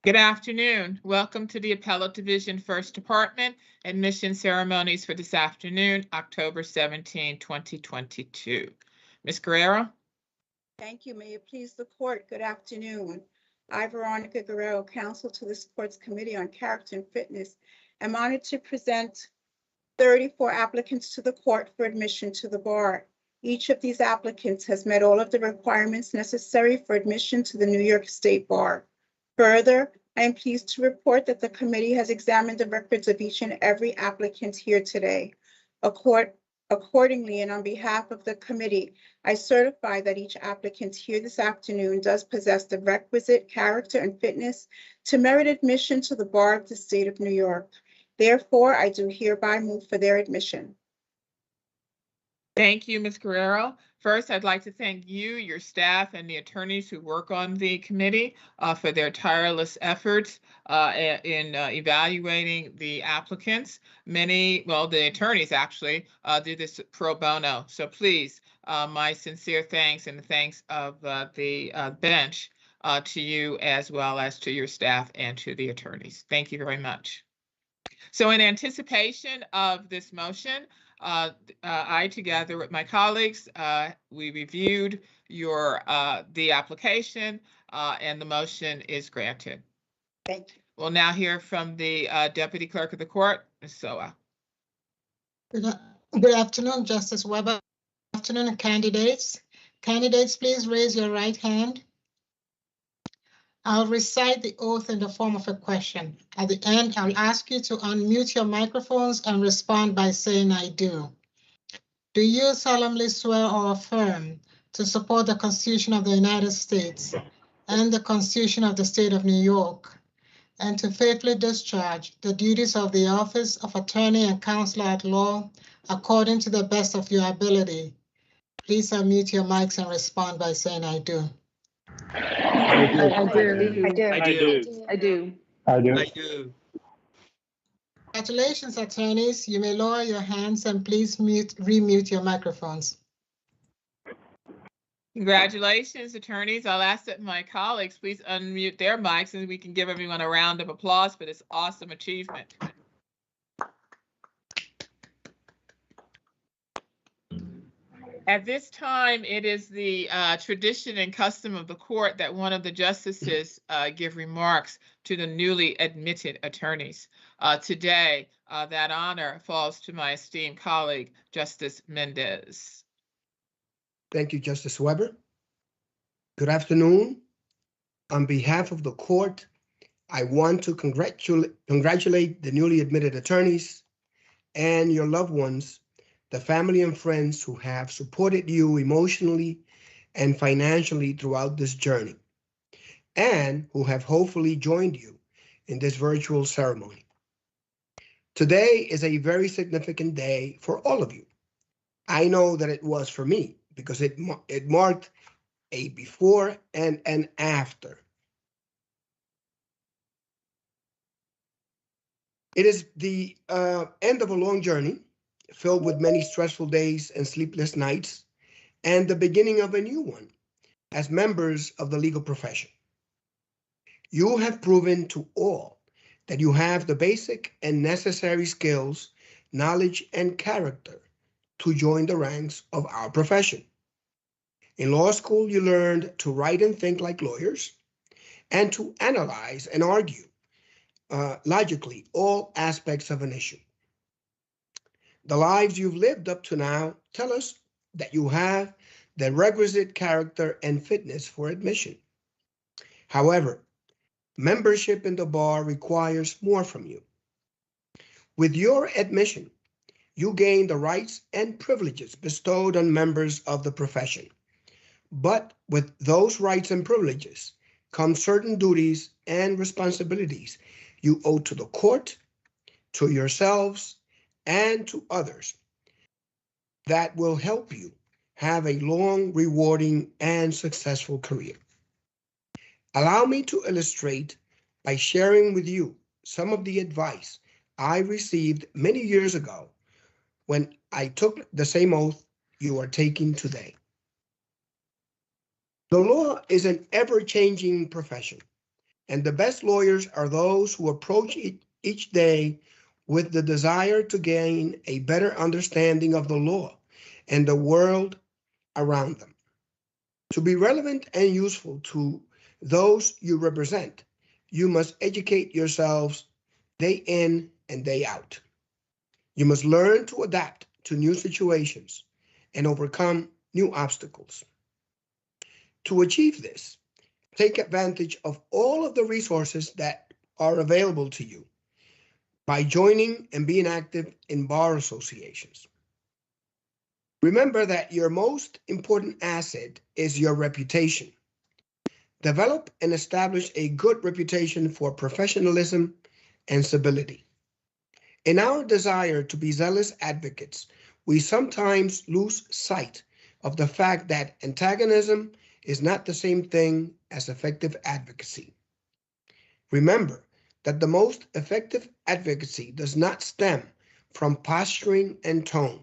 Good afternoon. Welcome to the Appellate Division First Department admission ceremonies for this afternoon, October 17, 2022. Ms. Guerrero? Thank you. May it please the court. Good afternoon. I, Veronica Guerrero, counsel to this court's Committee on Character and Fitness, am honored to present 34 applicants to the court for admission to the bar. Each of these applicants has met all of the requirements necessary for admission to the New York State Bar. Further, I am pleased to report that the committee has examined the records of each and every applicant here today. Accordingly, and on behalf of the committee, I certify that each applicant here this afternoon does possess the requisite character and fitness to merit admission to the bar of the state of New York. Therefore, I do hereby move for their admission. Thank you, Ms. Guerrero. First, I'd like to thank you, your staff, and the attorneys who work on the committee for their tireless efforts in evaluating the applicants. The attorneys actually do this pro bono. So please, my sincere thanks and the thanks of the bench to you as well as to your staff and to the attorneys. Thank you very much. So in anticipation of this motion, I, together with my colleagues, we reviewed the application and the motion is granted. Thank you. We'll now hear from the Deputy Clerk of the Court, Ms. Soa. Good afternoon, Justice Weber. Good afternoon, candidates. Candidates, please raise your right hand. I'll recite the oath in the form of a question. At the end, I'll ask you to unmute your microphones and respond by saying I do. Do you solemnly swear or affirm to support the Constitution of the United States and the Constitution of the State of New York, and to faithfully discharge the duties of the office of Attorney and Counselor at Law according to the best of your ability? Please unmute your mics and respond by saying I do. I do. Congratulations, attorneys. You may lower your hands and please remute your microphones. Congratulations, attorneys. I'll ask that my colleagues please unmute their mics and we can give everyone a round of applause for this awesome achievement. At this time, it is the tradition and custom of the court that one of the justices give remarks to the newly admitted attorneys. Today, that honor falls to my esteemed colleague, Justice Mendez. Thank you, Justice Weber. Good afternoon. On behalf of the court, I want to congratulate the newly admitted attorneys and your loved ones, the family and friends who have supported you emotionally and financially throughout this journey, and who have hopefully joined you in this virtual ceremony. Today is a very significant day for all of you. I know that it was for me because it marked a before and an after. It is the end of a long journey filled with many stressful days and sleepless nights, and the beginning of a new one as members of the legal profession. You have proven to all that you have the basic and necessary skills, knowledge, and character to join the ranks of our profession. In law school, you learned to write and think like lawyers and to analyze and argue logically all aspects of an issue. The lives you've lived up to now tell us that you have the requisite character and fitness for admission. However, membership in the bar requires more from you. With your admission, you gain the rights and privileges bestowed on members of the profession. But with those rights and privileges come certain duties and responsibilities you owe to the court, to yourselves, and to others that will help you have a long, rewarding, and successful career. Allow me to illustrate by sharing with you some of the advice I received many years ago when I took the same oath you are taking today. The law is an ever-changing profession, and the best lawyers are those who approach it each day with the desire to gain a better understanding of the law and the world around them. To be relevant and useful to those you represent, you must educate yourselves day in and day out. You must learn to adapt to new situations and overcome new obstacles. To achieve this, take advantage of all of the resources that are available to you by joining and being active in bar associations. Remember that your most important asset is your reputation. Develop and establish a good reputation for professionalism and civility. In our desire to be zealous advocates, we sometimes lose sight of the fact that antagonism is not the same thing as effective advocacy. Remember that the most effective advocacy does not stem from posturing and tone,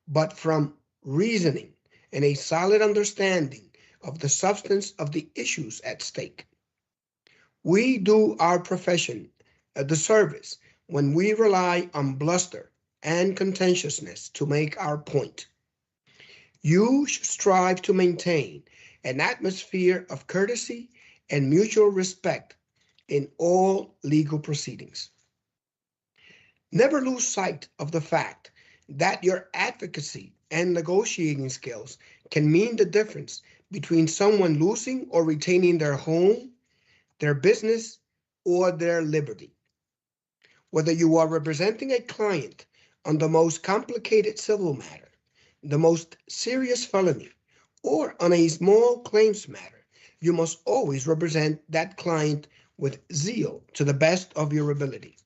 but from reasoning and a solid understanding of the substance of the issues at stake. We do our profession a disservice when we rely on bluster and contentiousness to make our point. You should strive to maintain an atmosphere of courtesy and mutual respect in all legal proceedings. Never lose sight of the fact that your advocacy and negotiating skills can mean the difference between someone losing or retaining their home, their business, or their liberty. Whether you are representing a client on the most complicated civil matter, the most serious felony, or on a small claims matter, you must always represent that client with zeal to the best of your ability,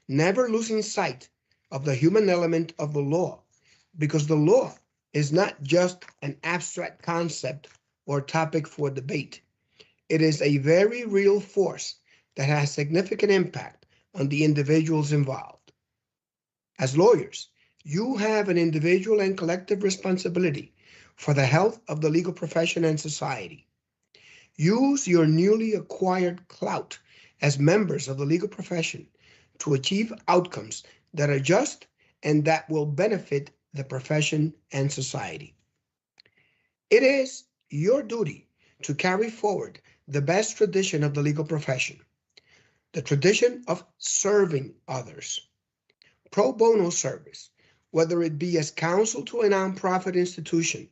never losing sight of the human element of the law, because the law is not just an abstract concept or topic for debate. It is a very real force that has significant impact on the individuals involved. As lawyers, you have an individual and collective responsibility for the health of the legal profession and society. Use your newly acquired clout as members of the legal profession to achieve outcomes that are just and that will benefit the profession and society. It is your duty to carry forward the best tradition of the legal profession, the tradition of serving others. Pro bono service, whether it be as counsel to a nonprofit institution,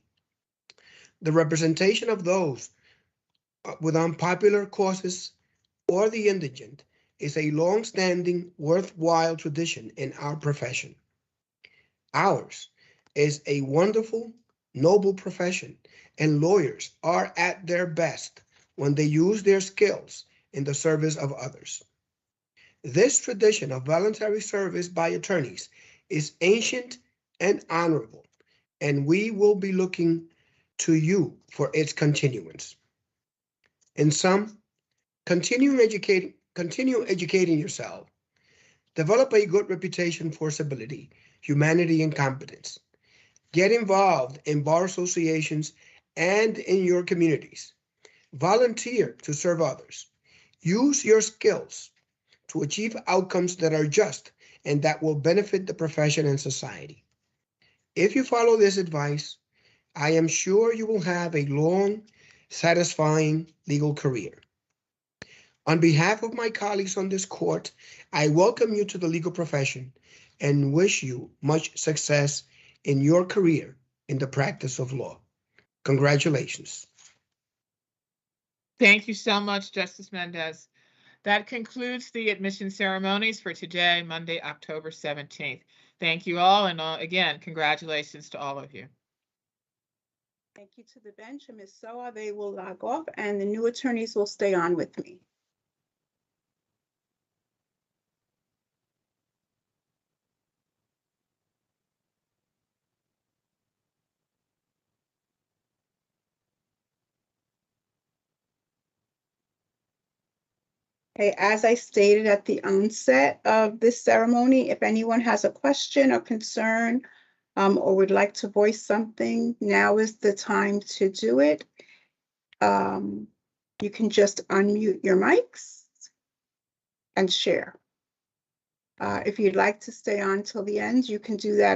the representation of those with unpopular causes, or the indigent, is a long-standing, worthwhile tradition in our profession. Ours is a wonderful, noble profession, and lawyers are at their best when they use their skills in the service of others. This tradition of voluntary service by attorneys is ancient and honorable, and we will be looking to you for its continuance. In sum, continue educating yourself. Develop a good reputation for civility, humanity, and competence. Get involved in bar associations and in your communities. Volunteer to serve others. Use your skills to achieve outcomes that are just and that will benefit the profession and society. If you follow this advice, I am sure you will have a long, satisfying legal career. On behalf of my colleagues on this court, I welcome you to the legal profession and wish you much success in your career in the practice of law. Congratulations. Thank you so much, Justice Mendez. That concludes the admission ceremonies for today, Monday, October 17th. Thank you all, and again, congratulations to all of you. Thank you to the bench and Ms. Soa. They will log off and the new attorneys will stay on with me. Okay, as I stated at the onset of this ceremony, if anyone has a question or concern or would like to voice something, now is the time to do it. You can just unmute your mics and share. If you'd like to stay on till the end, you can do that